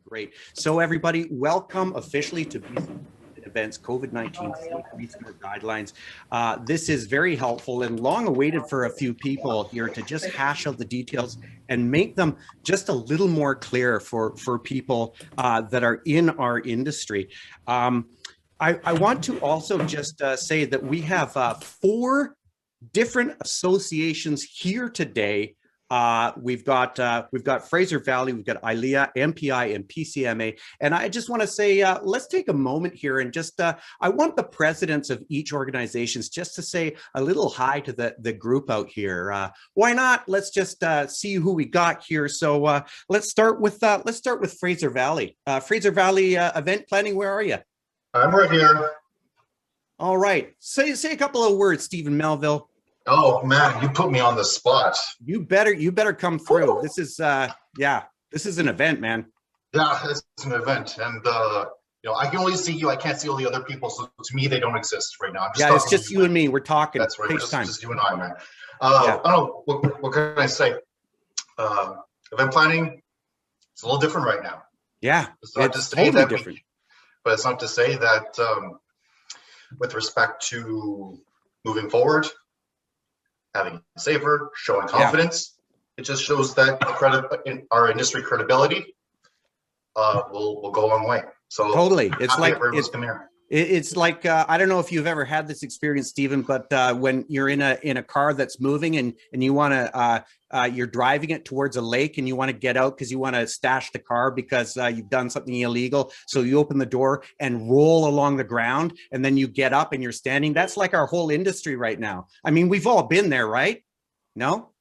Great. So everybody, welcome officially to BCIT Events COVID-19 Safe Restart Guidelines. This is very helpful and long awaited for a few people here to just hash out the details and make them just a little more clear for people that are in our industry. I want to also just say that we have 4 different associations here today. We've got Fraser Valley, we've got ILEA, MPI, and PCMA. And I just want to say, let's take a moment here and just, I want the presidents of each organizations just to say a little hi to the group out here. Why not? Let's just see who we got here. So let's start with Fraser Valley. Fraser Valley event planning, where are you? I'm right here. All right. Say a couple of words, Stephen Melville. Oh man, you put me on the spot. You better come through. This is this is an event, man. Yeah, it's an event, and I can only see you. I can't see all the other people, so to me, they don't exist right now. It's just you and me. We're talking. That's right. Just you and I, man. Yeah. I don't know what can I say. Event planning, it's a little different right now. Yeah, it's not to say totally that different. But it's not to say that with respect to moving forward, having safer, showing confidence, it just shows that our industry credibility will go a long way. So totally, it's like it's like I don't know if you've ever had this experience, Stephen, but when you're in a car that's moving and you want to you're driving it towards a lake and you want to get out because you want to stash the car because you've done something illegal. So you open the door and roll along the ground, and then you get up and you're standing. That's like our whole industry right now. I mean, we've all been there, right? No,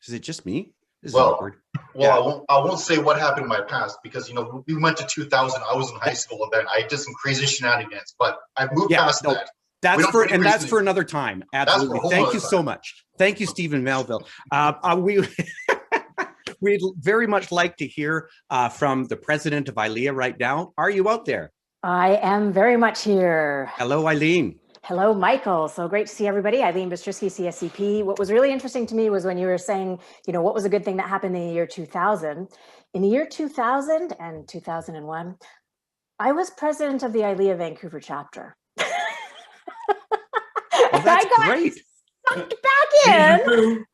is it just me? This is awkward. Well, I won't say what happened in my past because we went to 2000. I was in high school then. I did some crazy shenanigans, but I moved past that. That's for another time. Absolutely. Thank you so much. Thank you, Stephen Melville. We'd very much like to hear from the president of ILEA right now. Are you out there? I am very much here. Hello, Eileen. Hello, Michael. So great to see everybody. Eileen Bystrisky, CSCP. What was really interesting to me was when you were saying, what was a good thing that happened in the year 2000. In the year 2000 and 2001, I was president of the ILEA Vancouver chapter. Oh, that's great. Back in.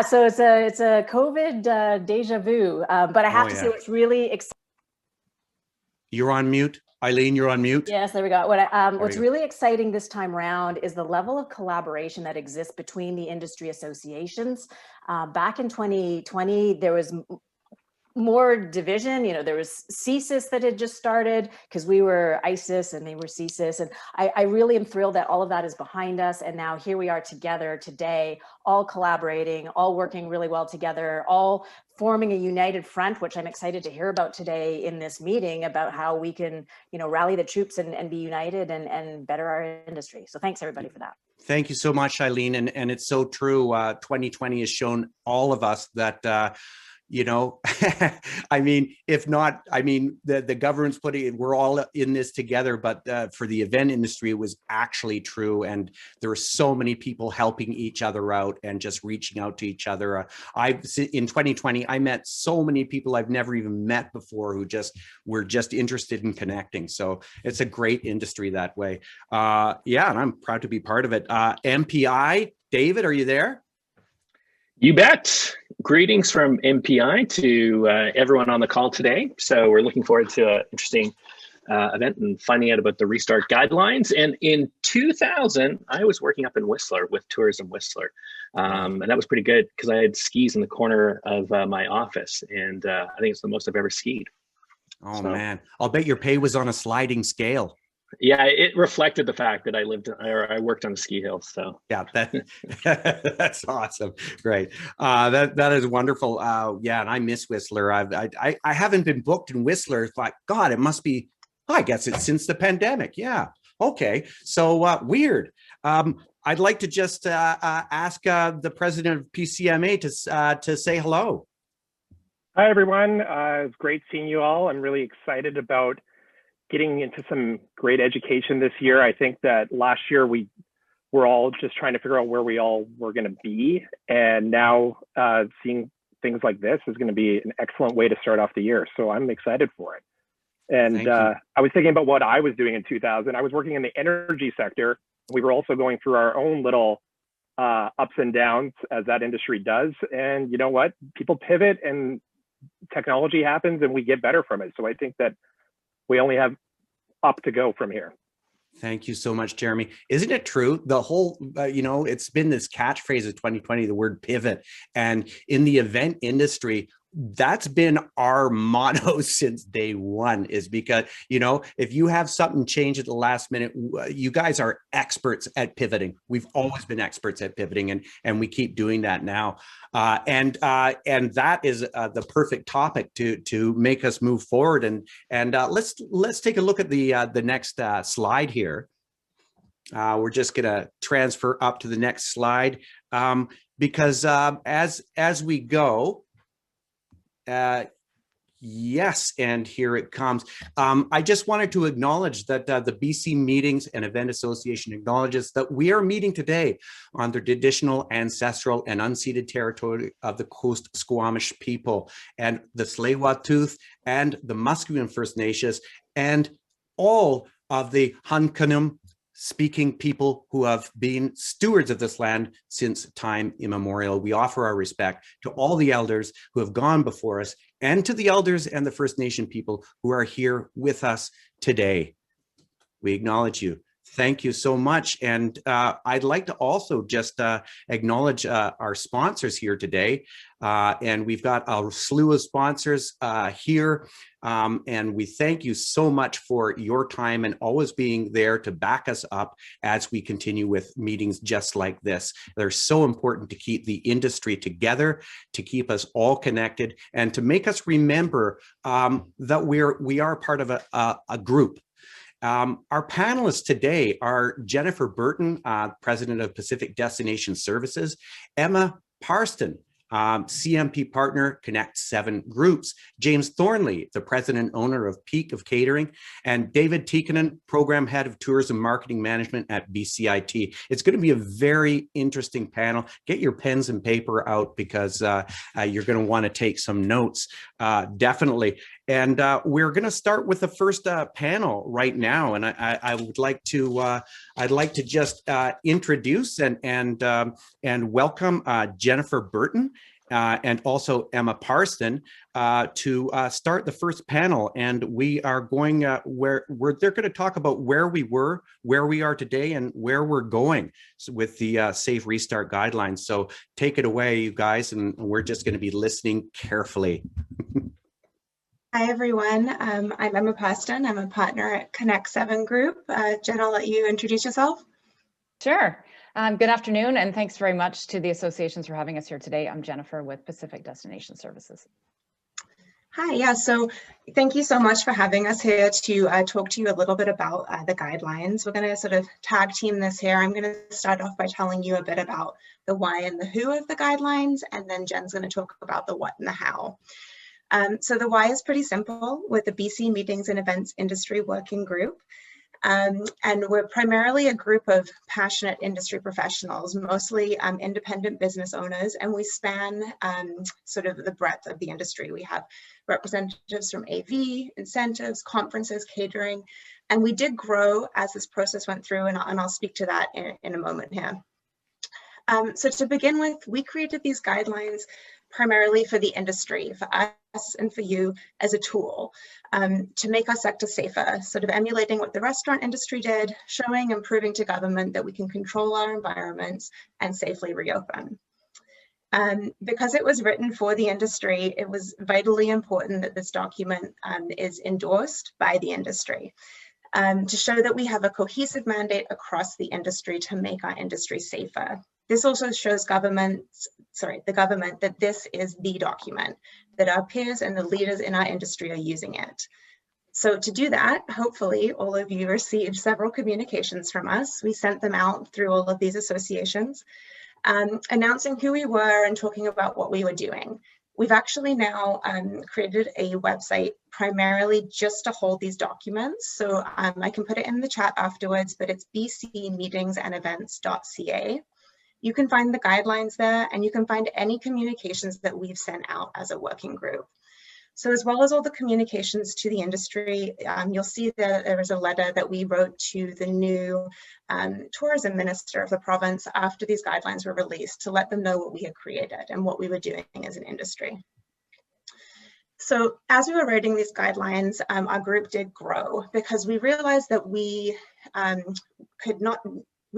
So it's a COVID deja vu. But I have to say what's really exciting. You're on mute. Eileen, you're on mute. Yes, there we go. What's really exciting this time around is the level of collaboration that exists between the industry associations. Back in 2020, there was more division. There was CSIS that had just started because we were ISIS and they were CSIS. And I really am thrilled that all of that is behind us. And now here we are together today, all collaborating, all working really well together, all forming a united front, which I'm excited to hear about today in this meeting about how we can, rally the troops and be united and better our industry. So thanks everybody for that. Thank you so much, Eileen. And it's so true. 2020 has shown all of us that, I mean, if not, the government's putting it, we're all in this together, but for the event industry, it was actually true. And there were so many people helping each other out and just reaching out to each other. In 2020, I met so many people I've never even met before who were just interested in connecting. So it's a great industry that way. And I'm proud to be part of it. MPI, David, are you there? You bet. Greetings from MPI to everyone on the call today. So we're looking forward to an interesting event and finding out about the restart guidelines. And in 2000, I was working up in Whistler with Tourism Whistler. And that was pretty good because I had skis in the corner of my office. And I think it's the most I've ever skied. Oh, so, man. I'll bet your pay was on a sliding scale. Yeah, it reflected the fact that I worked on a ski hill. So yeah, that's awesome. Great. That is wonderful. And I miss Whistler. I haven't been booked in Whistler. But God, it must be. I guess it's since the pandemic. Yeah. Okay. So weird. I'd like to just ask the president of PCMA to say hello. Hi everyone. It's great seeing you all. I'm really excited about getting into some great education this year. I think that last year we were all just trying to figure out where we all were going to be, and now seeing things like this is going to be an excellent way to start off the year. So I'm excited for it. And I was thinking about what I was doing in 2000. I was working in the energy sector. We were also going through our own little ups and downs as that industry does. And you know what? People pivot and technology happens and we get better from it. So I think that we only have up to go from here. Thank you so much, Jeremy. Isn't it true? The whole, it's been this catchphrase of 2020, the word pivot. And in the event industry, that's been our motto since day one, is because, if you have something change at the last minute, you guys are experts at pivoting. We've always been experts at pivoting, and we keep doing that now. And that is the perfect topic to make us move forward. And let's take a look at the next slide here. We're just going to transfer up to the next slide because as we go. Yes, and here it comes. I just wanted to acknowledge that the BC Meetings and Event Association acknowledges that we are meeting today on the traditional, ancestral, and unceded territory of the Coast Squamish people and the Tsleil-Waututh and the Musqueam First Nations and all of the Hunkanum speaking people who have been stewards of this land since time immemorial. We offer our respect to all the elders who have gone before us and to the elders and the First Nation people who are here with us today. We acknowledge you. Thank you so much. And I'd like to also just acknowledge our sponsors here today. And we've got a slew of sponsors here. And we thank you so much for your time and always being there to back us up as we continue with meetings just like this. They're so important to keep the industry together, to keep us all connected, and to make us remember that we are part of a group. Our panelists today are Jennifer Burton, President of Pacific Destination Services, Emma Parston, CMP Partner, Connect 7 Groups, James Thornley, the President and Owner of Peake of Catering, and David Tikkanen, Program Head of Tourism Marketing Management at BCIT. It's going to be a very interesting panel. Get your pens and paper out because you're going to want to take some notes, definitely. And we're going to start with the first panel right now, and I would like to just introduce and welcome Jennifer Burton and also Emma Parston to start the first panel. And we are going they're going to talk about where we were, where we are today, and where we're going with the Safe Restart guidelines. So take it away, you guys, and we're just going to be listening carefully. Hi, everyone. I'm Emma Parston. I'm a partner at Connect 7 Group. Jen, I'll let you introduce yourself. Sure. Good afternoon, and thanks very much to the associations for having us here today. I'm Jennifer with Pacific Destination Services. Hi, yeah, so thank you so much for having us here to talk to you a little bit about the guidelines. We're going to sort of tag team this here. I'm going to start off by telling you a bit about the why and the who of the guidelines, and then Jen's going to talk about the what and the how. So the why is pretty simple with the BC Meetings and Events Industry Working Group. And we're primarily a group of passionate industry professionals, mostly independent business owners, and we span sort of the breadth of the industry. We have representatives from AV, incentives, conferences, catering, and we did grow as this process went through, and I'll speak to that in a moment here. So to begin with, we created these guidelines primarily for the industry, for us and for you as a tool to make our sector safer, sort of emulating what the restaurant industry did, showing and proving to government that we can control our environments and safely reopen. Because it was written for the industry, it was vitally important that this document is endorsed by the industry to show that we have a cohesive mandate across the industry to make our industry safer. This also shows the government that this is the document, that our peers and the leaders in our industry are using it. So to do that, hopefully all of you received several communications from us. We sent them out through all of these associations, announcing who we were and talking about what we were doing. We've actually now created a website primarily just to hold these documents. So I can put it in the chat afterwards, but it's bcmeetingsandevents.ca. You can find the guidelines there, and you can find any communications that we've sent out as a working group. So as well as all the communications to the industry, you'll see that there was a letter that we wrote to the new tourism minister of the province after these guidelines were released to let them know what we had created and what we were doing as an industry. So as we were writing these guidelines, our group did grow because we realized that we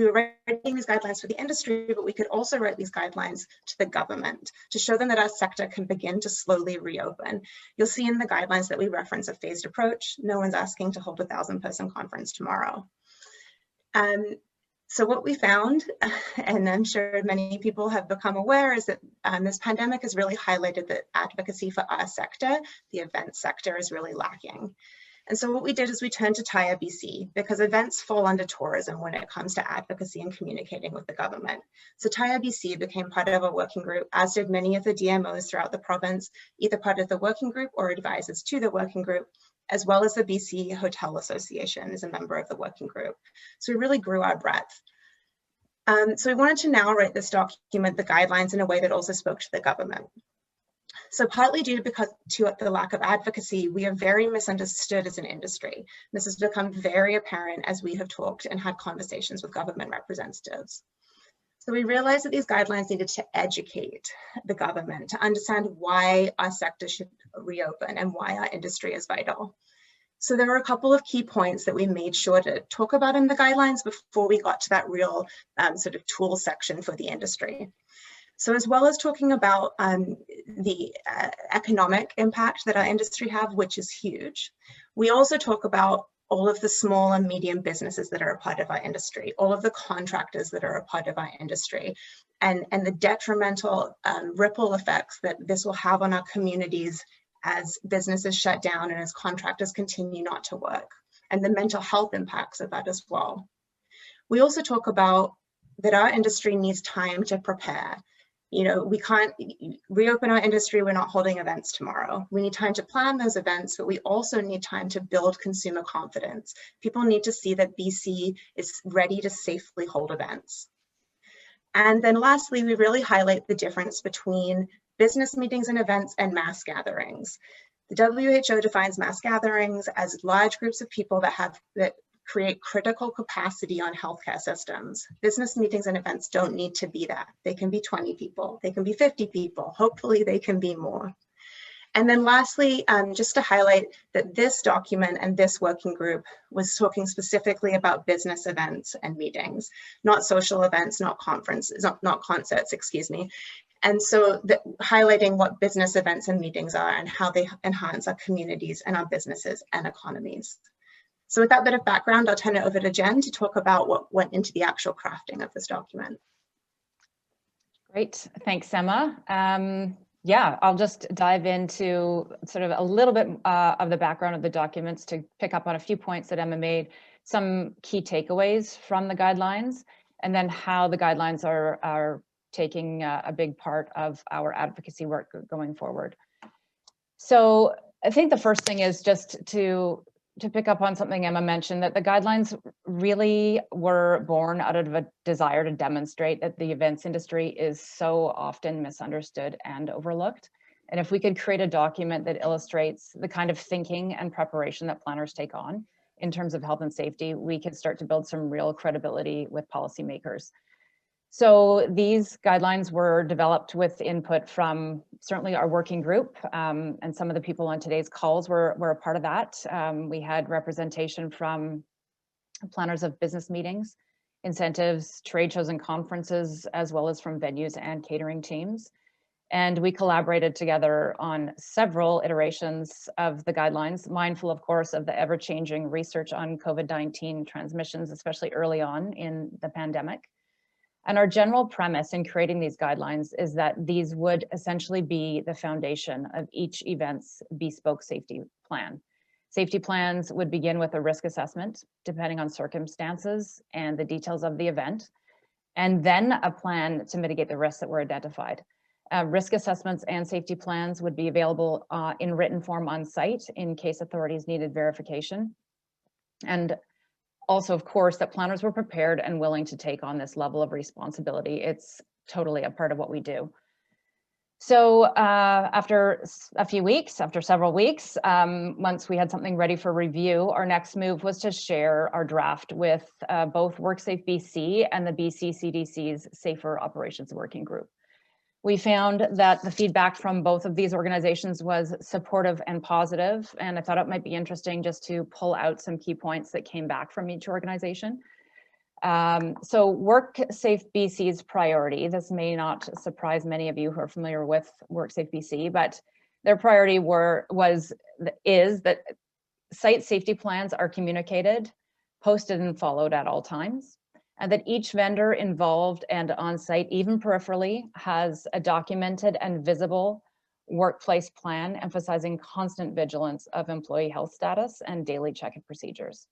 were writing these guidelines for the industry, but we could also write these guidelines to the government to show them that our sector can begin to slowly reopen. You'll see in the guidelines that we reference a phased approach. No one's asking to hold a 1,000-person conference tomorrow. So what we found, and I'm sure many people have become aware, is that this pandemic has really highlighted that advocacy for our sector, the event sector, is really lacking. And so what we did is we turned to TIA BC because events fall under tourism when it comes to advocacy and communicating with the government. So TIA BC became part of a working group, as did many of the DMOs throughout the province, either part of the working group or advisors to the working group, as well as the BC Hotel Association is a member of the working group. So we really grew our breadth. So we wanted to now write this document, the guidelines, in a way that also spoke to the government. So partly due to the lack of advocacy, we are very misunderstood as an industry. This has become very apparent as we have talked and had conversations with government representatives. So we realized that these guidelines needed to educate the government to understand why our sector should reopen and why our industry is vital. So there were a couple of key points that we made sure to talk about in the guidelines before we got to that real sort of tool section for the industry. So as well as talking about the economic impact that our industry have, which is huge, we also talk about all of the small and medium businesses that are a part of our industry, all of the contractors that are a part of our industry, and the detrimental ripple effects that this will have on our communities as businesses shut down and as contractors continue not to work, and the mental health impacts of that as well. We also talk about that our industry needs time to prepare. You know, we can't reopen our industry, we're not holding events tomorrow. We need time to plan those events, but we also need time to build consumer confidence. People need to see that BC is ready to safely hold events. And then lastly, we really highlight the difference between business meetings and events and mass gatherings. The WHO defines mass gatherings as large groups of people that create critical capacity on healthcare systems. Business meetings and events don't need to be that. They can be 20 people, they can be 50 people, hopefully they can be more. And then lastly, just to highlight that this document and this working group was talking specifically about business events and meetings, not social events, not conferences, not concerts, excuse me. And so highlighting what business events and meetings are and how they enhance our communities and our businesses and economies. So with that bit of background, I'll turn it over to Jen to talk about what went into the actual crafting of this document. Great, thanks, Emma. Yeah, I'll just dive into sort of a little bit of the background of the documents to pick up on a few points that Emma made, some key takeaways from the guidelines, and then how the guidelines are taking a big part of our advocacy work going forward. So I think the first thing is just to pick up on something Emma mentioned, that the guidelines really were born out of a desire to demonstrate that the events industry is so often misunderstood and overlooked. And if we could create a document that illustrates the kind of thinking and preparation that planners take on in terms of health and safety, we could start to build some real credibility with policymakers. So these guidelines were developed with input from certainly our working group, and some of the people on today's calls were a part of that. We had representation from planners of business meetings, incentives, trade shows and conferences, as well as from venues and catering teams. And we collaborated together on several iterations of the guidelines, mindful, of course, of the ever-changing research on COVID-19 transmissions, especially early on in the pandemic. And our general premise in creating these guidelines is that these would essentially be the foundation of each event's bespoke safety plan. Safety plans would begin with a risk assessment, depending on circumstances and the details of the event, and then a plan to mitigate the risks that were identified. Risk assessments and safety plans would be available in written form on site in case authorities needed verification. And also, of course, that planners were prepared and willing to take on this level of responsibility. It's totally a part of what we do. So after several weeks, once we had something ready for review, our next move was to share our draft with both WorkSafe BC and the BC CDC's Safer Operations Working Group. We found that the feedback from both of these organizations was supportive and positive, and I thought it might be interesting just to pull out some key points that came back from each organization. So WorkSafe BC's priority, this may not surprise many of you who are familiar with WorkSafe BC, but their priority is that site safety plans are communicated, posted and followed at all times, and that each vendor involved and on site, even peripherally, has a documented and visible workplace plan emphasizing constant vigilance of employee health status and daily check-in procedures.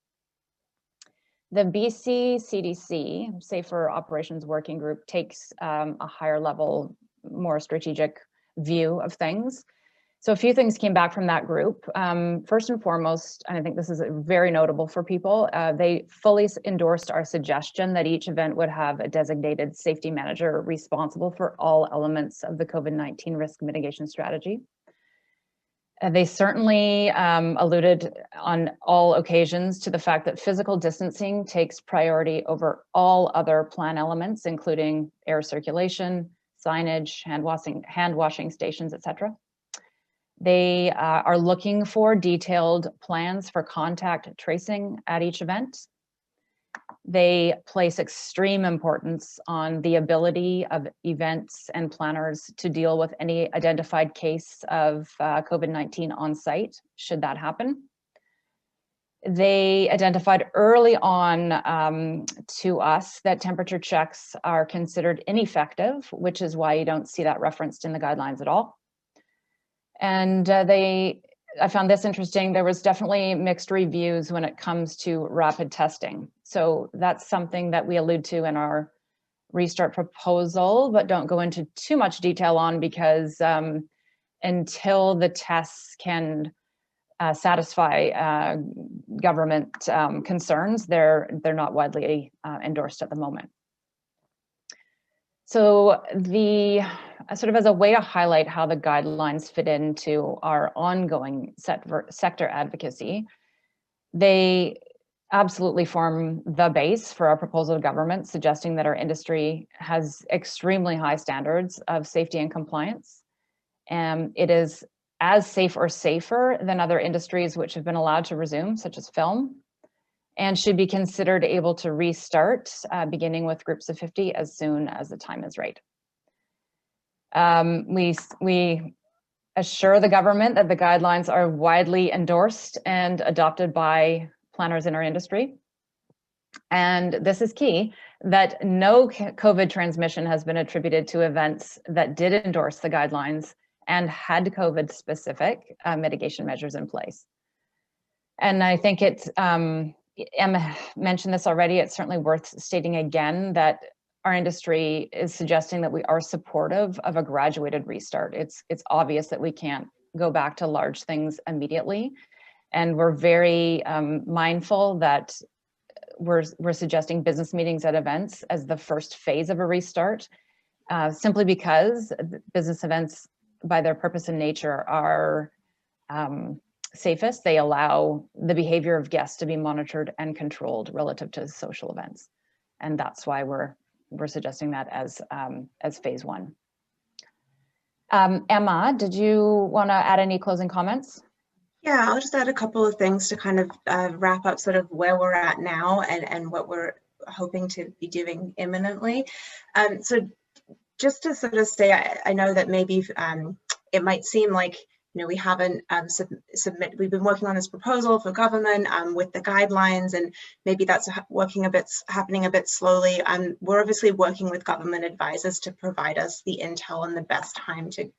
The BC CDC, Safer Operations Working Group, takes a higher level, more strategic view of things. So a few things came back from that group. First and foremost, and I think this is very notable for people, they fully endorsed our suggestion that each event would have a designated safety manager responsible for all elements of the COVID-19 risk mitigation strategy. They certainly alluded on all occasions to the fact that physical distancing takes priority over all other plan elements, including air circulation, signage, hand washing stations, etc. They are looking for detailed plans for contact tracing at each event. They place extreme importance on the ability of events and planners to deal with any identified case of COVID-19 on site, should that happen. They identified early on to us that temperature checks are considered ineffective, which is why you don't see that referenced in the guidelines at all. And I found this interesting. There was definitely mixed reviews when it comes to rapid testing. So that's something that we allude to in our restart proposal, but don't go into too much detail on, because until the tests can satisfy government concerns, they're not widely endorsed at the moment. So sort of as a way to highlight how the guidelines fit into our ongoing sector advocacy, they absolutely form the base for our proposal to government, suggesting that our industry has extremely high standards of safety and compliance. It is as safe or safer than other industries which have been allowed to resume, such as film, and should be considered able to restart, beginning with groups of 50 as soon as the time is right. We assure the government that the guidelines are widely endorsed and adopted by planners in our industry. And this is key, that no COVID transmission has been attributed to events that did endorse the guidelines and had COVID specific mitigation measures in place. And I think it's, Emma mentioned this already, it's certainly worth stating again that our industry is suggesting that we are supportive of a graduated restart. It's obvious that we can't go back to large things immediately. And we're very mindful that we're suggesting business meetings at events as the first phase of a restart, simply because business events, by their purpose and nature, are safest. They allow the behavior of guests to be monitored and controlled relative to social events. And that's why we're suggesting that as phase one. Emma, did you want to add any closing comments? Yeah, I'll just add a couple of things to kind of wrap up sort of where we're at now and what we're hoping to be doing imminently. So just to sort of say, I know that maybe it might seem like, you know, we haven't we've been working on this proposal for government with the guidelines, and maybe that's happening a bit slowly. We're obviously working with government advisors to provide us the intel and the best time to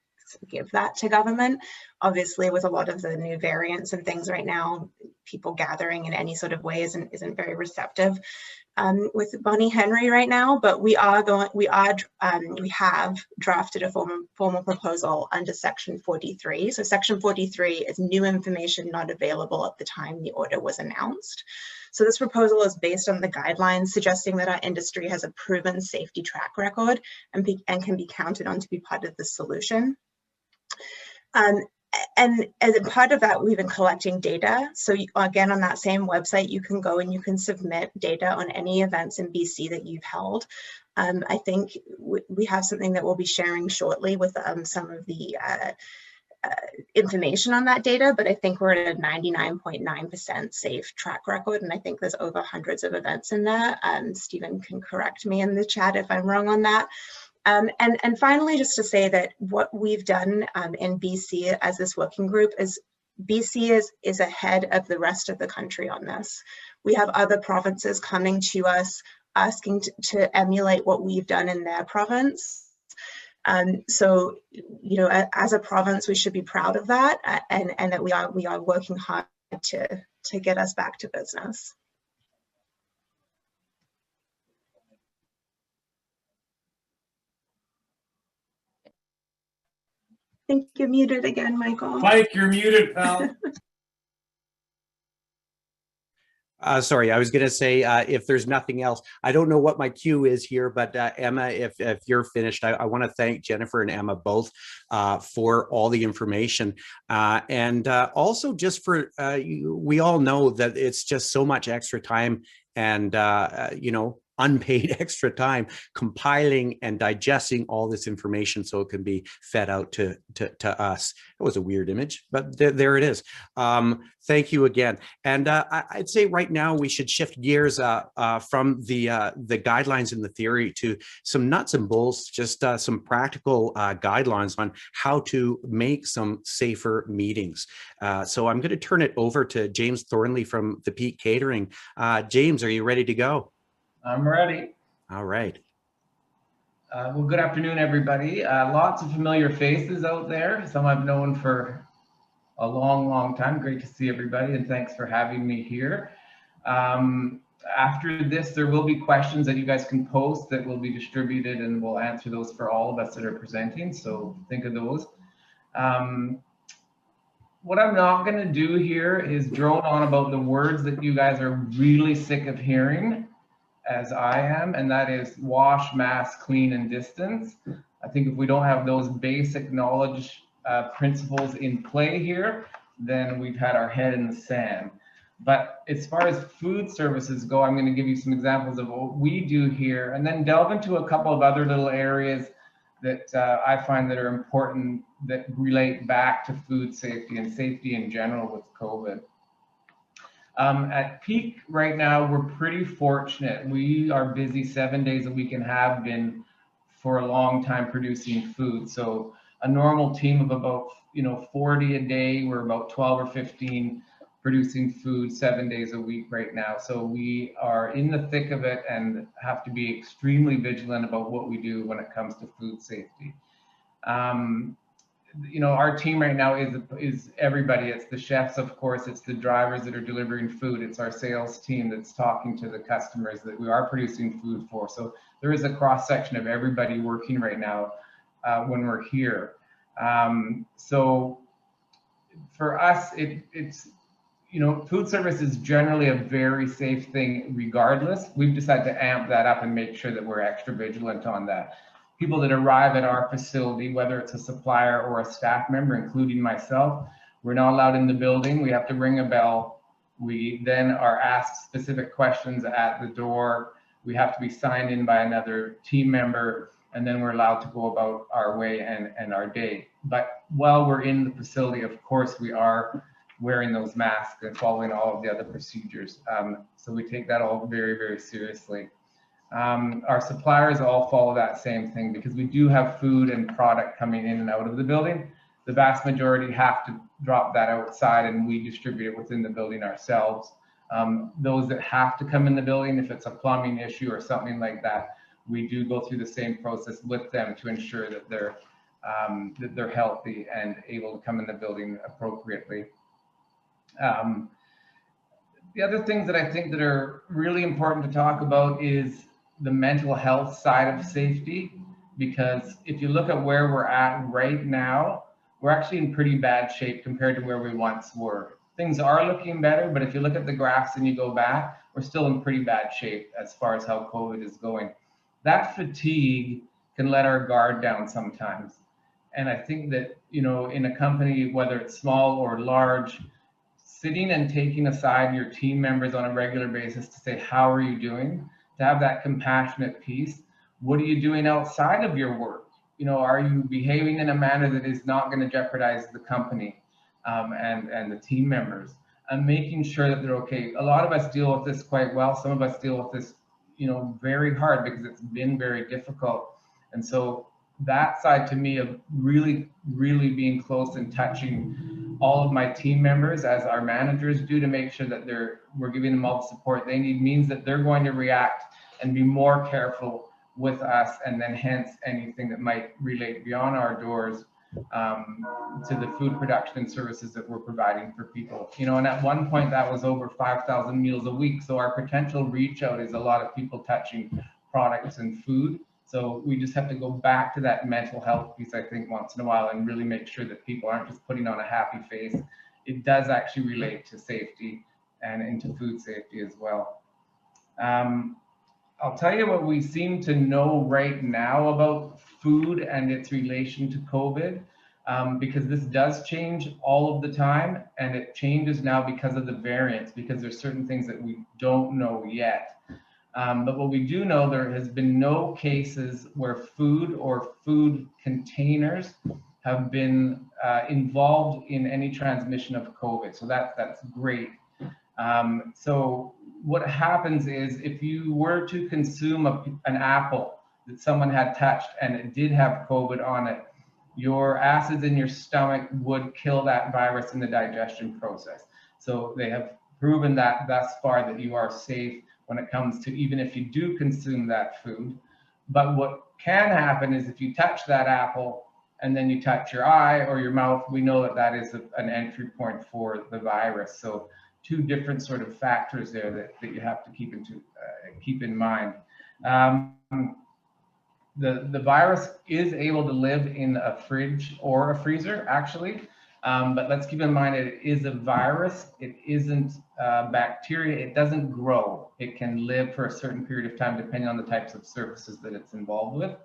give that to government. Obviously, with a lot of the new variants and things right now, people gathering in any sort of way isn't very receptive. with Bonnie Henry right now, but we have drafted a formal proposal under Section 43. So Section 43 is new information not available at the time the order was announced. So this proposal is based on the guidelines suggesting that our industry has a proven safety track record and can be counted on to be part of the solution. And as a part of that, we've been collecting data. So again, on that same website, you can go and you can submit data on any events in BC that you've held. I think we have something that we'll be sharing shortly with some of the information on that data, but I think we're at a 99.9% safe track record. And I think there's over hundreds of events in there. Stephen can correct me in the chat if I'm wrong on that. And finally, just to say that what we've done in BC as this working group is BC is ahead of the rest of the country on this. We have other provinces coming to us asking to emulate what we've done in their province. So, you know, as a province, we should be proud of that, and that we are working hard to get us back to business. I think you're muted again, Michael. Mike, you're muted, pal. Sorry, I was going to say, if there's nothing else, I don't know what my cue is here, but Emma, if you're finished, I want to thank Jennifer and Emma both for all the information. And also just for, we all know that it's just so much extra time and, you know, unpaid extra time compiling and digesting all this information so it can be fed out to us. It was a weird image, but there it is. Thank you again. And I'd say right now we should shift gears from the guidelines and the theory to some nuts and bolts, just some practical guidelines on how to make some safer meetings. So I'm going to turn it over to James Thornley from the Peake Catering. James, are you ready to go? I'm ready. All right. Well, good afternoon, everybody. Lots of familiar faces out there. Some I've known for a long, long time. Great to see everybody, and thanks for having me here. After this, there will be questions that you guys can post that will be distributed, and we'll answer those for all of us that are presenting. So think of those. What I'm not going to do here is drone on about the words that you guys are really sick of hearing, as I am, and that is wash, mask, clean, and distance. I think if we don't have those basic knowledge principles in play here, then we've had our head in the sand. But as far as food services go, I'm going to give you some examples of what we do here, and then delve into a couple of other little areas that I find that are important that relate back to food safety and safety in general with COVID. At Peake right now, we're pretty fortunate. We are busy 7 days a week and have been for a long time producing food. So a normal team of about 40 a day. We're about 12 or 15 producing food 7 days a week right now. So we are in the thick of it and have to be extremely vigilant about what we do when it comes to food safety. Our team right now is everybody. It's the chefs, of course, it's the drivers that are delivering food. It's our sales team that's talking to the customers that we are producing food for. So there is a cross section of everybody working right now when we're here. So for us, it's food service is generally a very safe thing regardless. We've decided to amp that up and make sure that we're extra vigilant on that. People that arrive at our facility, whether it's a supplier or a staff member, including myself, we're not allowed in the building. We have to ring a bell. We then are asked specific questions at the door. We have to be signed in by another team member, and then we're allowed to go about our way and our day. But while we're in the facility, of course, we are wearing those masks and following all of the other procedures. So we take that all very, very seriously. Our suppliers all follow that same thing because we do have food and product coming in and out of the building. The vast majority have to drop that outside and we distribute it within the building ourselves. Those that have to come in the building, if it's a plumbing issue or something like that, we do go through the same process with them to ensure that they're healthy and able to come in the building appropriately. The other things that I think that are really important to talk about is the mental health side of safety, because if you look at where we're at right now, we're actually in pretty bad shape compared to where we once were. Things are looking better, but if you look at the graphs and you go back, we're still in pretty bad shape as far as how COVID is going. That fatigue can let our guard down sometimes. And I think that, you know, in a company, whether it's small or large, sitting and taking aside your team members on a regular basis to say, how are you doing? To have that compassionate piece. What are you doing outside of your work? You know, are you behaving in a manner that is not going to jeopardize the company and the team members? And making sure that they're okay. A lot of us deal with this quite well. Some of us deal with this, you know, very hard because it's been very difficult. And so that side to me of really, really being close and touching all of my team members as our managers do to make sure that we're giving them all the support they need means that they're going to react and be more careful with us, and then hence anything that might relate beyond our doors to the food production and services that we're providing for people. You know, and at one point that was over 5,000 meals a week. So our potential reach out is a lot of people touching products and food. So we just have to go back to that mental health piece, I think, once in a while, and really make sure that people aren't just putting on a happy face. It does actually relate to safety and into food safety as well. I'll tell you what we seem to know right now about food and its relation to COVID, because this does change all of the time, and it changes now because of the variants, because there's certain things that we don't know yet. But what we do know, there has been no cases where food or food containers have been involved in any transmission of COVID. So that's great. So what happens is if you were to consume an apple that someone had touched and it did have COVID on it, your acids in your stomach would kill that virus in the digestion process. So they have proven that thus far that you are safe when it comes to even if you do consume that food. But what can happen is if you touch that apple and then you touch your eye or your mouth, we know that that is an entry point for the virus. So two different sort of factors there that you have to keep in mind. The virus is able to live in a fridge or a freezer, actually. But let's keep in mind it is a virus. It isn't bacteria. It doesn't grow. It can live for a certain period of time depending on the types of surfaces that it's involved with.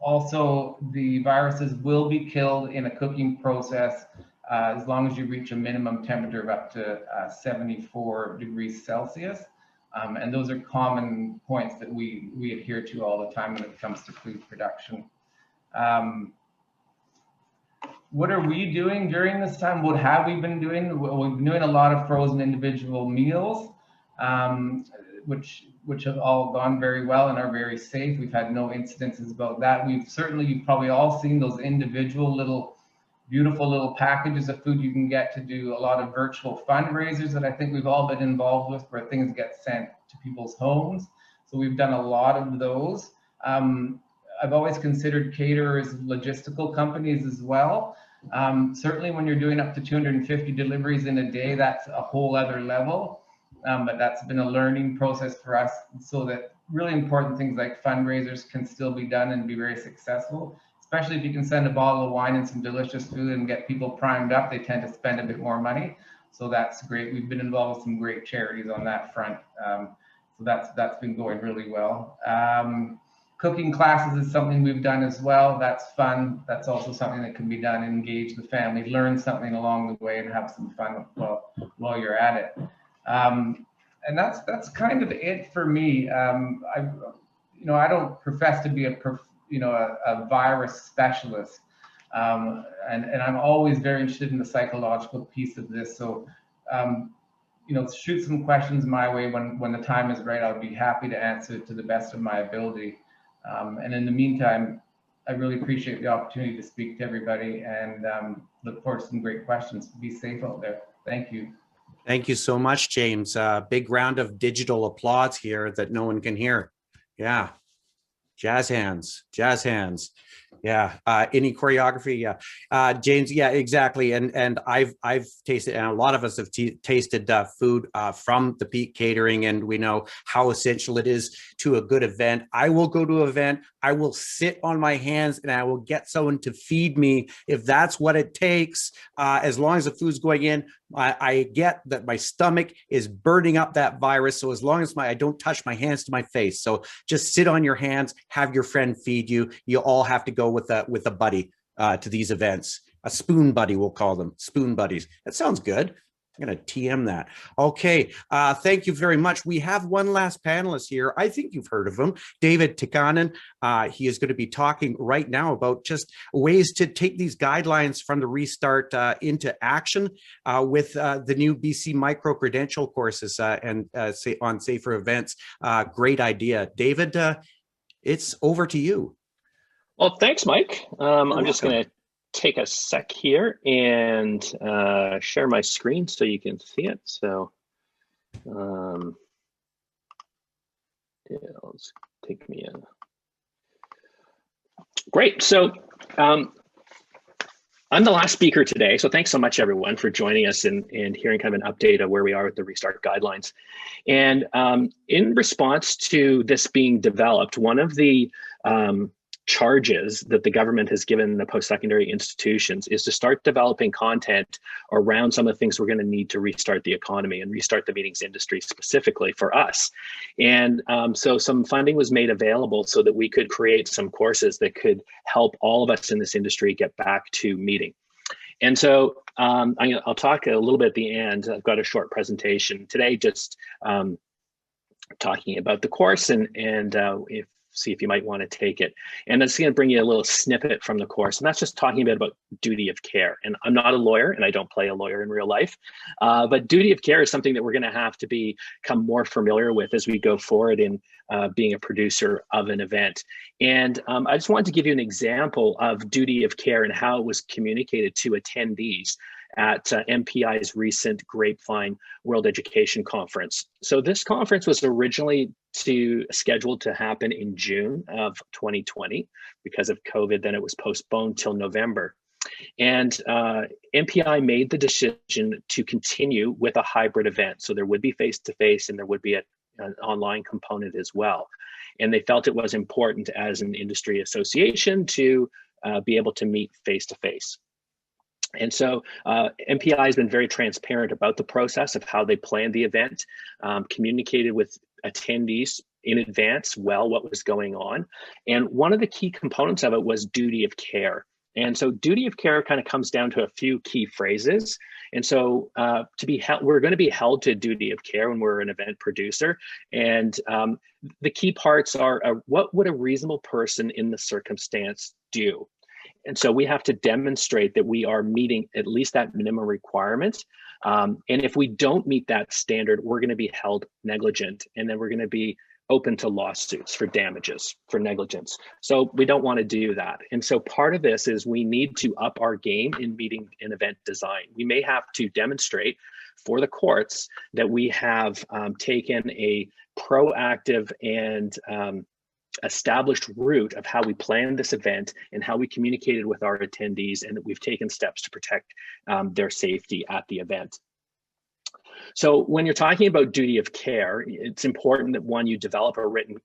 Also, the viruses will be killed in a cooking process as long as you reach a minimum temperature of up to 74 degrees Celsius. And those are common points that we adhere to all the time when it comes to food production. What are we doing during this time? What have we been doing? Well, we've been doing a lot of frozen individual meals, which have all gone very well and are very safe. We've had no incidences about that. You've probably all seen those individual beautiful little packages of food you can get to do a lot of virtual fundraisers that I think we've all been involved with, where things get sent to people's homes. So we've done a lot of those. I've always considered caterers logistical companies as well. Certainly when you're doing up to 250 deliveries in a day, that's a whole other level. But that's been a learning process for us, so that really important things like fundraisers can still be done and be very successful. Especially if you can send a bottle of wine and some delicious food and get people primed up, they tend to spend a bit more money. So that's great. We've been involved with some great charities on that front. So that's been going really well. Cooking classes is something we've done as well. That's fun. That's also something that can be done. Engage the family, learn something along the way, and have some fun while you're at it. And that's kind of it for me. I don't profess to be a virus specialist, and I'm always very interested in the psychological piece of this. So, shoot some questions my way when the time is right. I'll be happy to answer to the best of my ability. And in the meantime, I really appreciate the opportunity to speak to everybody, and look forward to some great questions. Be safe out there. Thank you. Thank you so much, James. Big round of digital applause here that no one can hear. Yeah. Jazz hands, jazz hands. Yeah. Any choreography? Yeah. James. Yeah, exactly. And I've tasted, and a lot of us have tasted food from the Peake Catering, and we know how essential it is to a good event. I will go to an event. I will sit on my hands, and I will get someone to feed me if that's what it takes. As long as the food's going in, I get that my stomach is burning up that virus. So as long as I don't touch my hands to my face, so just sit on your hands, have your friend feed you. You all have to go with a buddy to these events. A spoon buddy, we'll call them spoon buddies. That sounds good. I'm going to TM that. Okay. Thank you very much. We have one last panelist here. I think you've heard of him, David Tikkanen. He is going to be talking right now about just ways to take these guidelines from the restart into action with the new BC micro-credential courses and on safer events. Great idea. David, it's over to you. Well, thanks, Mike. I'm just going to take a sec here and share my screen so you can see it. So yeah, let's take me in. Great. So I'm the last speaker today. So thanks so much, everyone, for joining us and hearing kind of an update of where we are with the restart guidelines. And in response to this being developed, one of the charges that the government has given the post-secondary institutions is to start developing content around some of the things we're going to need to restart the economy and restart the meetings industry specifically for us. And so some funding was made available so that we could create some courses that could help all of us in this industry get back to meeting. And so I'll talk a little bit at the end. I've got a short presentation today just talking about the course and see if you might want to take it. And that's going to bring you a little snippet from the course. And that's just talking about duty of care. And I'm not a lawyer and I don't play a lawyer in real life, but duty of care is something that we're going to have to become more familiar with as we go forward in being a producer of an event. And I just wanted to give you an example of duty of care and how it was communicated to attendees at MPI's recent Grapevine World Education Conference. So this conference was originally scheduled to happen in June of 2020. Because of COVID, then it was postponed till November. And MPI made the decision to continue with a hybrid event. So there would be face-to-face and there would be an online component as well. And they felt it was important as an industry association to be able to meet face-to-face. And so MPI has been very transparent about the process of how they planned the event, communicated with attendees in advance what was going on. And one of the key components of it was duty of care. And so duty of care kind of comes down to a few key phrases. And so we're going to be held to duty of care when we're an event producer. And the key parts are what would a reasonable person in the circumstance do? And so we have to demonstrate that we are meeting at least that minimum requirement. And if we don't meet that standard, we're going to be held negligent. And then we're going to be open to lawsuits for damages, for negligence. So we don't want to do that. And so part of this is we need to up our game in meeting an event design. We may have to demonstrate for the courts that we have taken a proactive and established route of how we planned this event and how we communicated with our attendees, and that we've taken steps to protect their safety at the event. So when you're talking about duty of care, it's important that one, you develop a written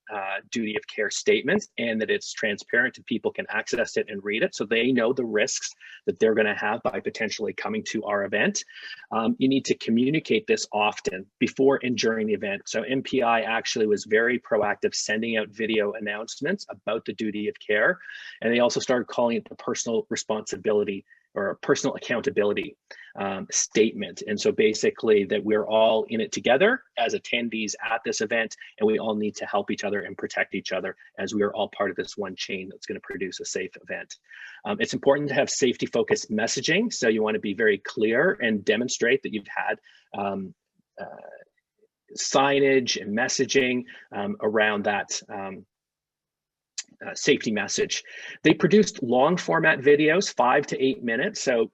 duty of care statement and that it's transparent and people can access it and read it so they know the risks that they're going to have by potentially coming to our event. You need to communicate this often before and during the event. So MPI actually was very proactive sending out video announcements about the duty of care. And they also started calling it the personal responsibility or a personal accountability statement. And so basically that we're all in it together as attendees at this event, and we all need to help each other and protect each other as we are all part of this one chain that's going to produce a safe event. It's important to have safety focused messaging. So you want to be very clear and demonstrate that you've had signage and messaging around that safety message. They produced long format videos, 5 to 8 minutes. So,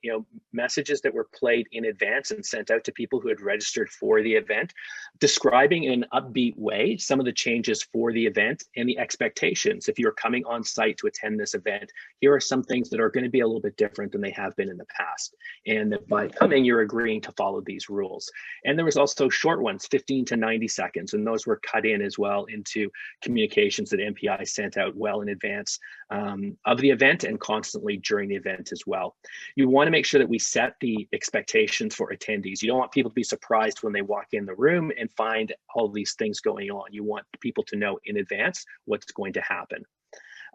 messages that were played in advance and sent out to people who had registered for the event, describing in an upbeat way some of the changes for the event and the expectations. If you're coming on site to attend this event, here are some things that are going to be a little bit different than they have been in the past. And that by coming, you're agreeing to follow these rules. And there was also short ones, 15 to 90 seconds, and those were cut in as well into communications that MPI sent out well in advance of the event and constantly during the event as well. You want to make sure that we set the expectations for attendees. You don't want people to be surprised when they walk in the room and find all these things going on. You want people to know in advance what's going to happen.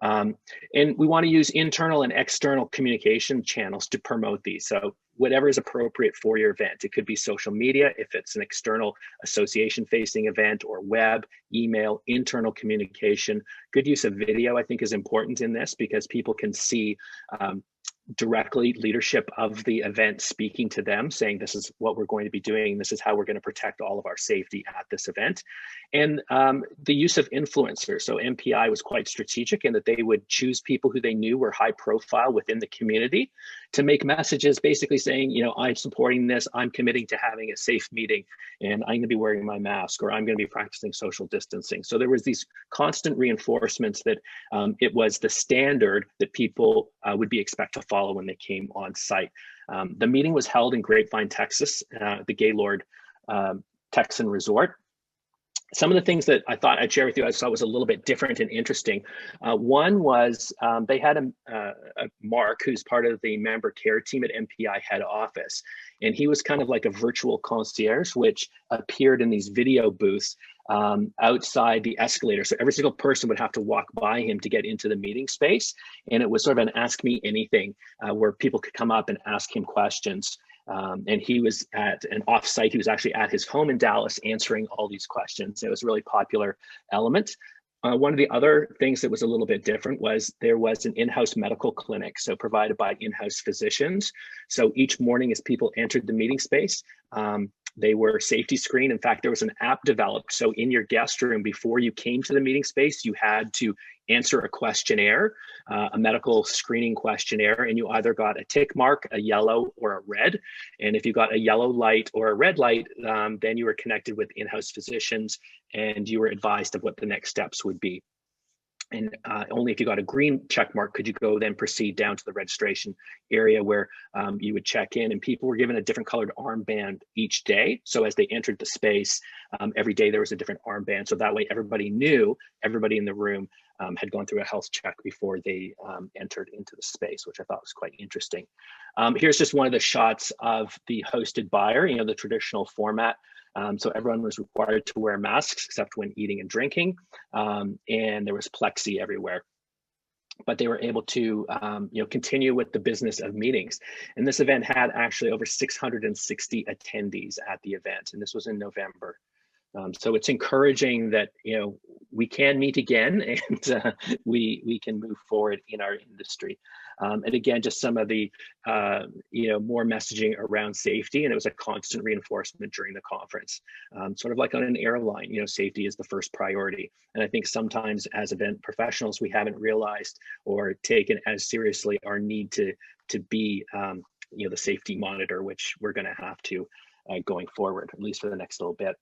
And we want to use internal and external communication channels to promote these. So whatever is appropriate for your event. It could be social media if it's an external association facing event, or web, email, internal communication. Good use of video, I think, is important in this because people can see directly leadership of the event speaking to them, saying this is what we're going to be doing, this is how we're going to protect all of our safety at this event. And the use of influencers. So MPI was quite strategic in that they would choose people who they knew were high profile within the community to make messages basically saying, you know, I'm supporting this, I'm committing to having a safe meeting, and I'm going to be wearing my mask, or I'm going to be practicing social distancing. So there was these constant reinforcements that it was the standard that people would be expected to follow when they came on site. The meeting was held in Grapevine, Texas, the Gaylord Texan Resort. Some of the things that I thought I'd share with you, I saw was a little bit different and interesting. One was they had a Mark, who's part of the member care team at MPI head office. And he was kind of like a virtual concierge, which appeared in these video booths outside the escalator. So every single person would have to walk by him to get into the meeting space. And it was sort of an ask me anything where people could come up and ask him questions. And he was at an offsite. He was actually at his home in Dallas answering all these questions. It was a really popular element. One of the other things that was a little bit different was there was an in-house medical clinic, so provided by in-house physicians. So each morning as people entered the meeting space, they were safety screened. In fact, there was an app developed. So in your guest room, before you came to the meeting space, you had to answer a questionnaire, a medical screening questionnaire, and you either got a tick mark, a yellow, or a red. And if you got a yellow light or a red light, then you were connected with in-house physicians and you were advised of what the next steps would be. And only if you got a green check mark could you go then proceed down to the registration area where you would check in, and people were given a different colored armband each day. So as they entered the space, every day there was a different armband. So that way everybody knew, everybody in the room had gone through a health check before they entered into the space, which I thought was quite interesting. Here's just one of the shots of the hosted buyer, you know, the traditional format. So everyone was required to wear masks except when eating and drinking, and there was plexi everywhere. But they were able to continue with the business of meetings. And this event had actually over 660 attendees at the event, and this was in November. So it's encouraging that, you know, we can meet again and we can move forward in our industry. And again, just some of the, more messaging around safety, and it was a constant reinforcement during the conference. Sort of like on an airline, you know, safety is the first priority. And I think sometimes as event professionals, we haven't realized or taken as seriously our need to be, the safety monitor, which we're going to have to going forward, at least for the next little bit.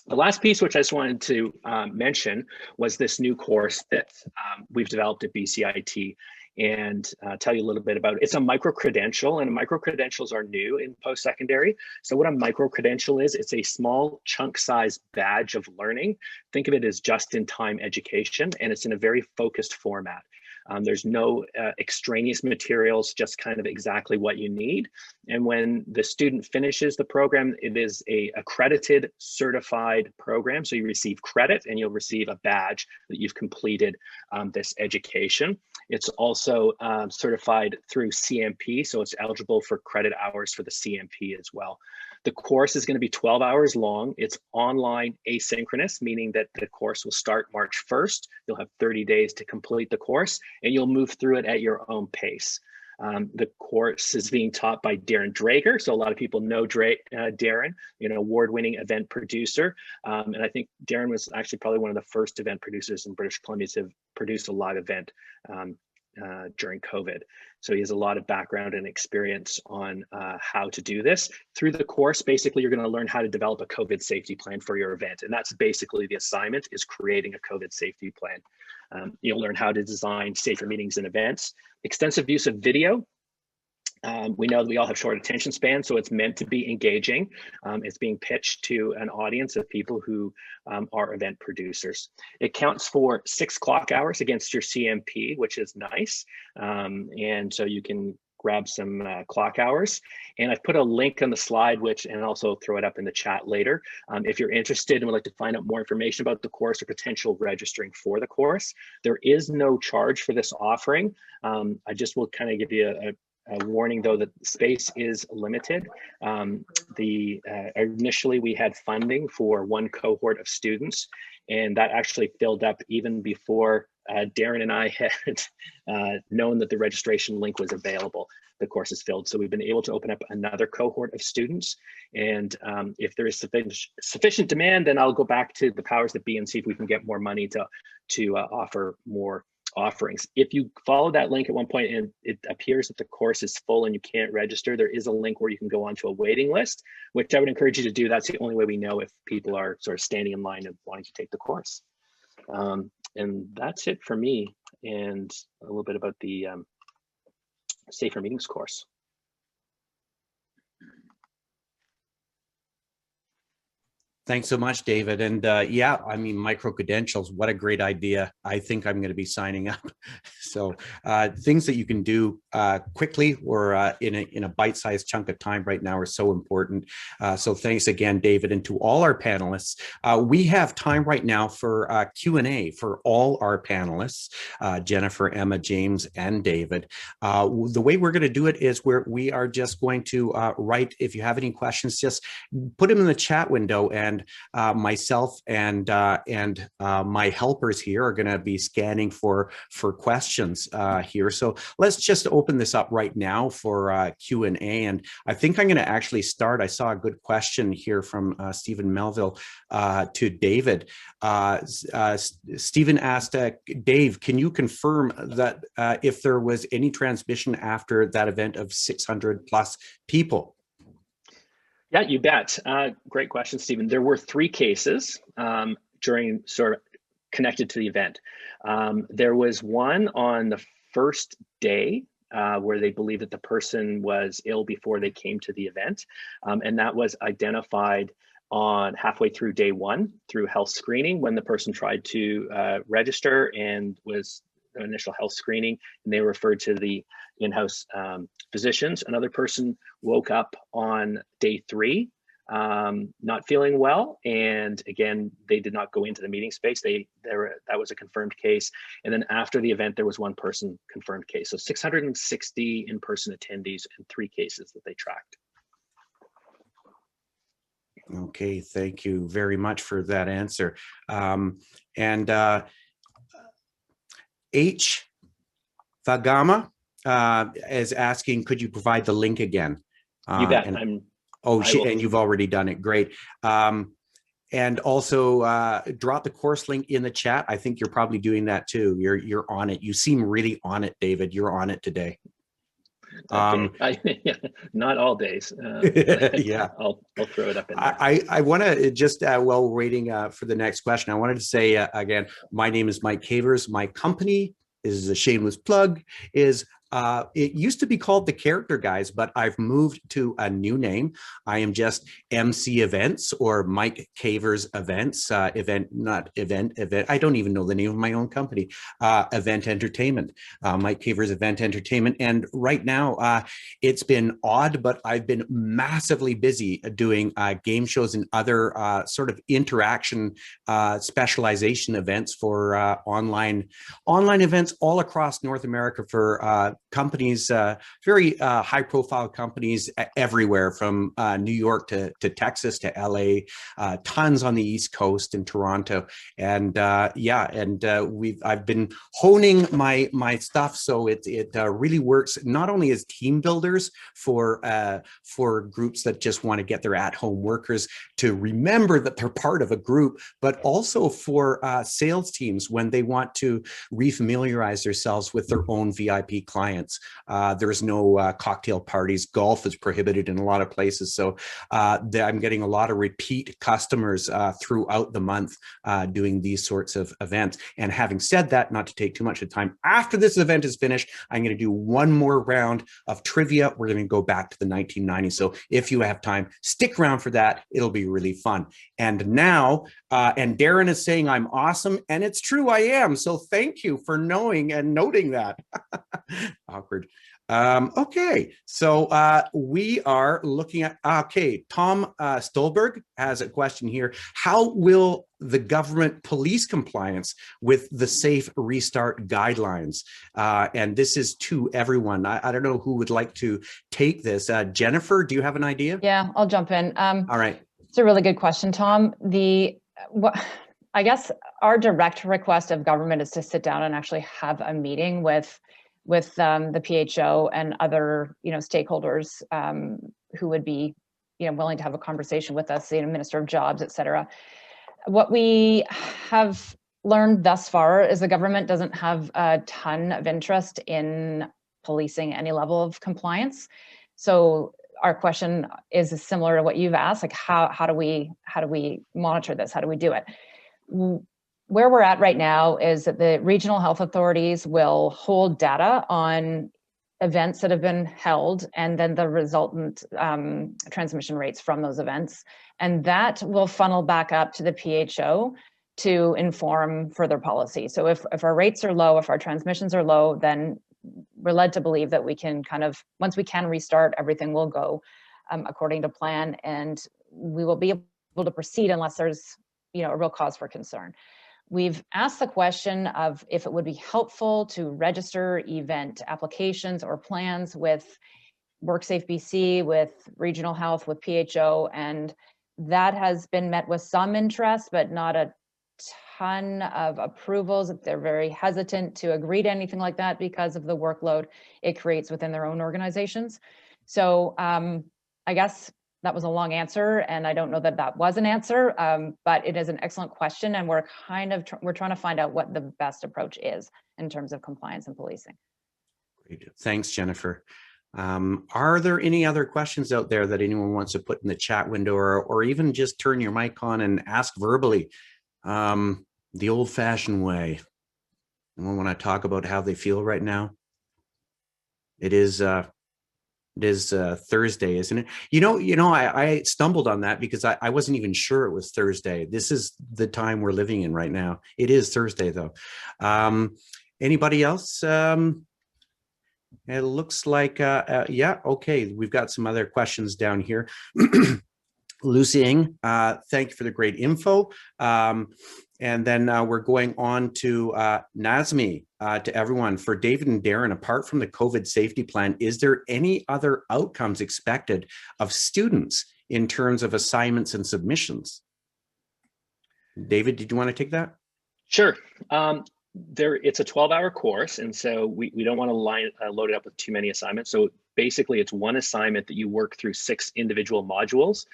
The last piece, which I just wanted to mention, was this new course that we've developed at BCIT, and tell you a little bit about it. It's a micro-credential, and micro-credentials are new in post-secondary. So what a micro-credential is, it's a small chunk-sized badge of learning. Think of it as just-in-time education, and it's in a very focused format. There's no extraneous materials, just kind of exactly what you need. And when the student finishes the program, it is a accredited, certified program. So you receive credit and you'll receive a badge that you've completed this education. It's also certified through CMP, so it's eligible for credit hours for the CMP as well. The course is going to be 12 hours long. It's online asynchronous, meaning that the course will start March 1st. You'll have 30 days to complete the course, and you'll move through it at your own pace. The course is being taught by Darren Drager. So a lot of people know Darren, an award-winning event producer. And I think Darren was actually probably one of the first event producers in British Columbia to produce a live event during COVID. So he has a lot of background and experience on how to do this. Through the course, basically, you're going to learn how to develop a COVID safety plan for your event. And that's basically the assignment, is creating a COVID safety plan. You'll learn how to design safer meetings and events, extensive use of video. We know that we all have short attention spans, so it's meant to be engaging. It's being pitched to an audience of people who are event producers. It counts for 6 clock hours against your CMP, which is nice. And so you can grab some clock hours. And I've put a link on the slide, and also throw it up in the chat later. If you're interested and would like to find out more information about the course or potential registering for the course, there is no charge for this offering. I just will kind of give you a warning, though, that space is limited. Initially we had funding for 1 cohort of students, and that actually filled up even before Darren and I had known that the registration link was available. The course is filled. So we've been able to open up another cohort of students. And if there is sufficient demand, then I'll go back to the powers that be and see if we can get more money to offer more offerings. If you follow that link at one point and it appears that the course is full and you can't register, there is a link where you can go onto a waiting list, which I would encourage you to do. That's the only way we know if people are sort of standing in line and wanting to take the course. And that's it for me, and a little bit about the Safer Meetings course. Thanks so much, David. And yeah, I mean, micro-credentials, what a great idea. I think I'm going to be signing up. So things that you can do quickly or in a bite-sized chunk of time right now are so important. So thanks again, David. And to all our panelists, we have time right now for Q&A for all our panelists, Jennifer, Emma, James, and David. The way we're going to do it is we are just going to write, if you have any questions, just put them in the chat window, and myself and my helpers here are going to be scanning for questions here. So let's just open this up right now for Q&A. And I think I'm going to actually start. I saw a good question here from Stephen Melville to David. Stephen asked, Dave, can you confirm that if there was any transmission after that event of 600 plus people? Yeah, you bet. Great question, Stephen. There were 3 cases during sort of connected to the event. There was one on the first day where they believe that the person was ill before they came to the event. And that was identified on halfway through day 1 through health screening, when the person tried to register and was the initial health screening, and they were referred to the in-house physicians. Another person woke up on day 3 not feeling well, and again, they did not go into the meeting space. That was a confirmed case. And then after the event, there was 1 person confirmed case. So 660 in-person attendees and 3 cases that they tracked. Okay, thank you very much for that answer. H. Thagama is asking, could you provide the link again? You bet. And you've already done it. Great. And also drop the course link in the chat. I think you're probably doing that too. You're on it. You seem really on it, David. You're on it today. Not all days. Yeah, I'll throw it up in there. I want to just while waiting for the next question, I wanted to say again, my name is Mike Cavers. My company is a shameless plug. It used to be called the Character Guys, but I've moved to a new name. I am just MC Events, or Mike Cavers Events, event. I don't even know the name of my own company, Event Entertainment, Mike Cavers Event Entertainment. And right now it's been odd, but I've been massively busy doing game shows and other sort of interaction specialization events for online events all across North America for companies, very high profile companies everywhere from New York to Texas to LA, tons on the East Coast in Toronto. And I've been honing my stuff so it really works not only as team builders for groups that just want to get their at-home workers to remember that they're part of a group, but also for sales teams when they want to refamiliarize themselves with their own VIP clients. There's no cocktail parties. Golf is prohibited in a lot of places. So I'm getting a lot of repeat customers throughout the month doing these sorts of events. And having said that, not to take too much of time, after this event is finished, I'm going to do one more round of trivia. We're going to go back to the 1990s. So if you have time, stick around for that. It'll be really fun. And now, and Darren is saying I'm awesome, and it's true, I am. So thank you for knowing and noting that. Awkward. Okay, so we are looking at, okay, Tom Stolberg has a question here. How will the government police compliance with the Safe Restart guidelines? And this is to everyone. I don't know who would like to take this. Jennifer, do you have an idea? Yeah, I'll jump in. All right. It's a really good question, Tom. I guess our direct request of government is to sit down and actually have a meeting with the PHO and other stakeholders who would be willing to have a conversation with us, the Minister of Jobs, et cetera. What we have learned thus far is the government doesn't have a ton of interest in policing any level of compliance. So our question is similar to what you've asked, like how do we monitor this? How do we do it? Where we're at right now is that the regional health authorities will hold data on events that have been held and then the resultant transmission rates from those events. And that will funnel back up to the PHO to inform further policy. So if our rates are low, if our transmissions are low, then we're led to believe that we can once we can restart, everything will go according to plan, and we will be able to proceed unless there's a real cause for concern. We've asked the question of if it would be helpful to register event applications or plans with WorkSafe BC, with Regional Health, with PHO, and that has been met with some interest, but not a ton of approvals. They're very hesitant to agree to anything like that because of the workload it creates within their own organizations. So I guess that was a long answer, and I don't know that that was an answer, but it is an excellent question, and we're trying to find out what the best approach is in terms of compliance and policing. Great. Thanks, Jennifer. Are there any other questions out there that anyone wants to put in the chat window, or even just turn your mic on and ask verbally? The old-fashioned way. Anyone want to talk about how they feel right now? It is Thursday, isn't it? I stumbled on that because I wasn't even sure it was Thursday. This is the time we're living in right now. It is Thursday, though. Anybody else? It looks like, yeah, okay. We've got some other questions down here. Lucy Ng, thank you for the great info. And then we're going on to Nazmi, to everyone. For David and Darren, apart from the COVID safety plan, is there any other outcomes expected of students in terms of assignments and submissions? David, did you want to take that? Sure. It's a 12-hour course, and so we don't want to load it up with too many assignments. So basically, it's one assignment that you work through 6 individual modules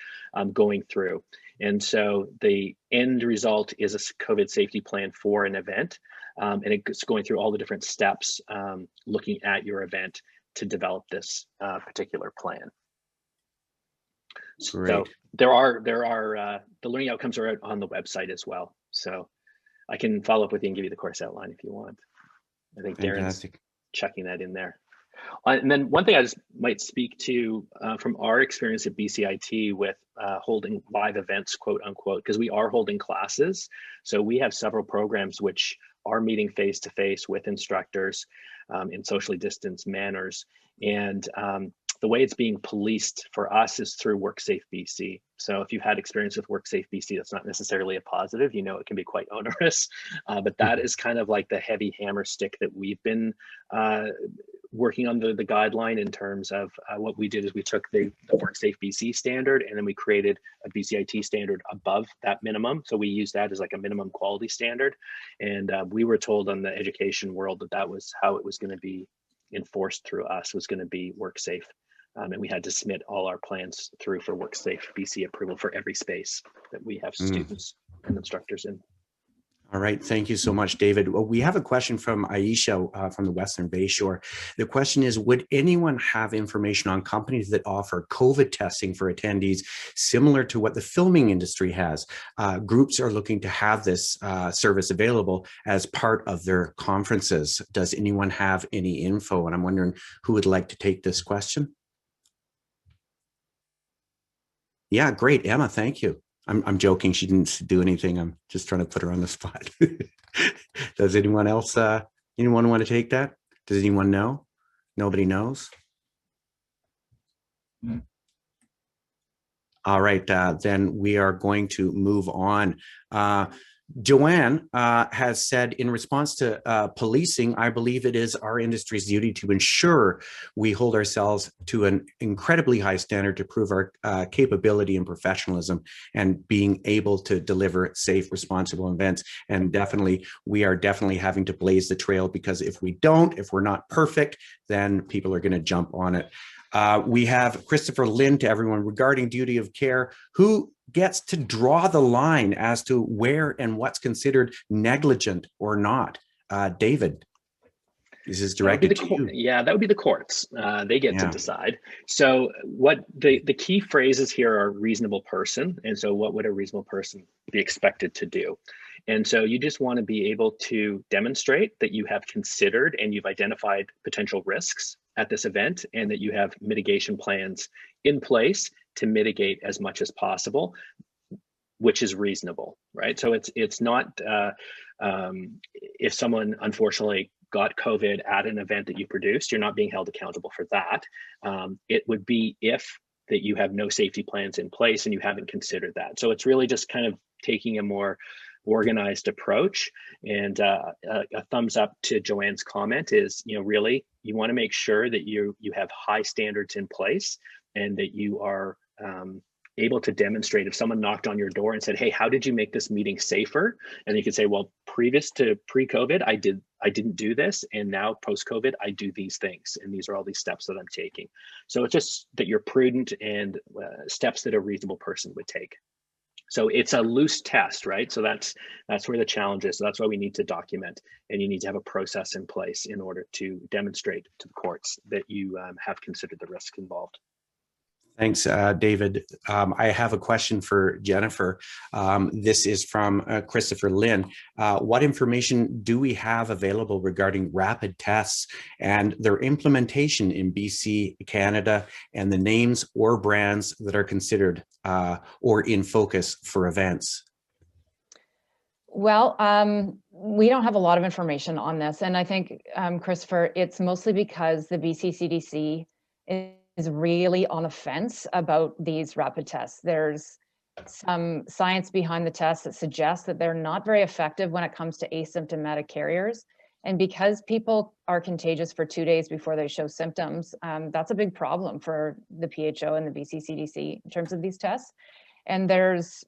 going through. And so the end result is a COVID safety plan for an event, and it's going through all the different steps, looking at your event to develop this particular plan. Great. So there are the learning outcomes are on the website as well. So I can follow up with you and give you the course outline if you want. I think Darren's checking that in there. And then one thing I just might speak to from our experience at BCIT with holding live events, quote unquote, because we are holding classes. So we have several programs which are meeting face-to-face with instructors in socially distanced manners. And the way it's being policed for us is through WorkSafe BC. So if you've had experience with WorkSafe BC, that's not necessarily a positive. You know, it can be quite onerous, but that is kind of like the heavy hammer stick that we've been working on the guideline in terms of what we did is we took the WorkSafe BC standard and then we created a BCIT standard above that minimum. So we use that as like a minimum quality standard. And we were told on the education world that that was how it was going to be enforced through us, was going to be WorkSafe. And we had to submit all our plans through for WorkSafe BC approval for every space that we have students and instructors in. All right, thank you so much, David. Well, we have a question from Aisha from the Western Bayshore. The question is, would anyone have information on companies that offer COVID testing for attendees similar to what the filming industry has? Groups are looking to have this service available as part of their conferences. Does anyone have any info? And I'm wondering who would like to take this question? Yeah, great, Emma, thank you. I'm joking. She didn't do anything. I'm just trying to put her on the spot. Does anyone else, anyone want to take that? Does anyone know? Nobody knows? All right, then we are going to move on. Joanne has said, in response to policing, I believe it is our industry's duty to ensure we hold ourselves to an incredibly high standard to prove our capability and professionalism and being able to deliver safe, responsible events. And definitely, we are definitely having to blaze the trail, because if we don't, if we're not perfect, then people are going to jump on it. We have Christopher Lynn to everyone regarding duty of care. Who gets to draw the line as to where and what's considered negligent or not? David, this is directed to you. Yeah, that would be the courts. They get to decide. So what the key phrases here are reasonable person. And so what would a reasonable person be expected to do? And so you just want to be able to demonstrate that you have considered and you've identified potential risks at this event, and that you have mitigation plans in place to mitigate as much as possible, which is reasonable, right? So it's not, if someone unfortunately got COVID at an event that you produced, you're not being held accountable for that. It would be if that you have no safety plans in place and you haven't considered that. So it's really just kind of taking a more organized approach. And a thumbs up to Joanne's comment is, really, you want to make sure that you have high standards in place and that you are able to demonstrate. If someone knocked on your door and said, hey, how did you make this meeting safer? And you could say, well, previous to pre-COVID, I didn't do this. And now post-COVID, I do these things. And these are all these steps that I'm taking. So it's just that you're prudent and steps that a reasonable person would take. So it's a loose test, right? So that's where the challenge is. So that's why we need to document, and you need to have a process in place in order to demonstrate to the courts that you have considered the risks involved. Thanks, David. I have a question for Jennifer. This is from Christopher Lynn. What information do we have available regarding rapid tests and their implementation in BC, Canada, and the names or brands that are considered or in focus for events? Well, we don't have a lot of information on this. And I think, Christopher, it's mostly because the BCCDC is really on the fence about these rapid tests. There's some science behind the tests that suggests that they're not very effective when it comes to asymptomatic carriers. And because people are contagious for 2 days before they show symptoms, that's a big problem for the PHO and the BCCDC in terms of these tests. And there's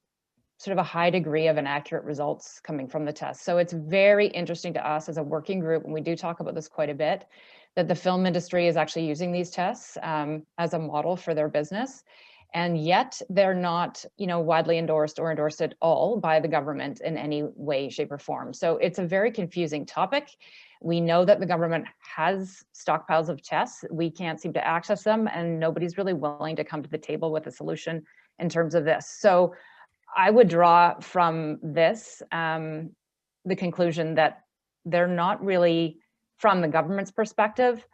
sort of a high degree of inaccurate results coming from the tests. So it's very interesting to us as a working group, and we do talk about this quite a bit, that the film industry is actually using these tests as a model for their business. And yet they're not, widely endorsed or endorsed at all by the government in any way, shape, or form. So it's a very confusing topic. We know that the government has stockpiles of tests. We can't seem to access them, and nobody's really willing to come to the table with a solution in terms of this. So I would draw from this the conclusion that they're not really, from the government's perspective,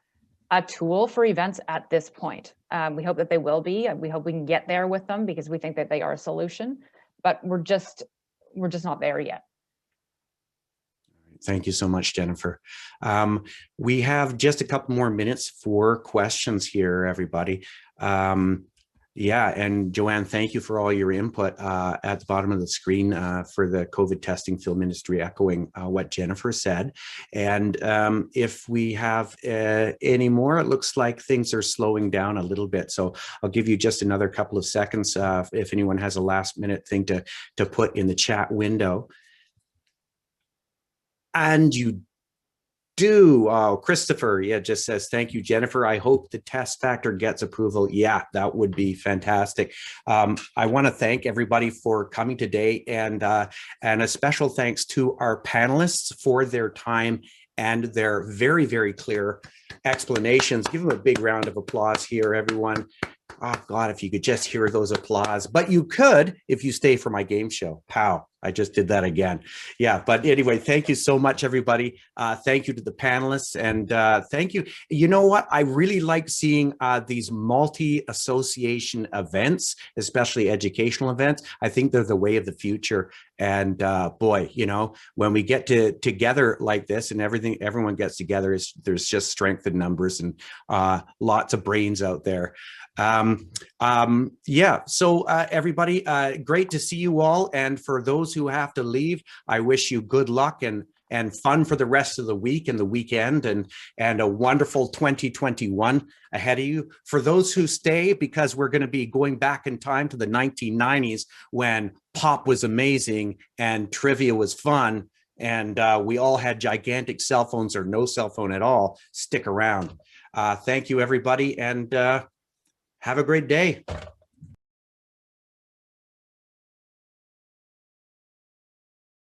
a tool for events at this point. We hope that they will be. We hope we can get there with them because we think that they are a solution, but we're just not there yet. Thank you so much, Jennifer. We have just a couple more minutes for questions here, everybody. Yeah, and Joanne, thank you for all your input at the bottom of the screen for the COVID testing film industry, echoing what Jennifer said. And if we have any more, it looks like things are slowing down a little bit. So I'll give you just another couple of seconds if anyone has a last minute thing to put in the chat window. And you do. Oh, Christopher, yeah, just says, thank you, Jennifer. I hope the test factor gets approval. Yeah, that would be fantastic. I want to thank everybody for coming today, and a special thanks to our panelists for their time and their very, very clear explanations. Give them a big round of applause here, everyone. Oh God, if you could just hear those applause, but you could if you stay for my game show. Pow, I just did that again. Yeah, but anyway, thank you so much, everybody. Thank you to the panelists, and thank you. You know what? I really like seeing these multi-association events, especially educational events. I think they're the way of the future. And boy, you know, when we get together like this and everyone gets together, there's just strength in numbers and lots of brains out there. Yeah, so everybody, great to see you all. And for those who have to leave, I wish you good luck and fun for the rest of the week and the weekend, and a wonderful 2021 ahead of you. For those who stay, because we're going to be going back in time to the 1990s when pop was amazing and trivia was fun, and we all had gigantic cell phones or no cell phone at all, stick around. Thank you, everybody, and have a great day.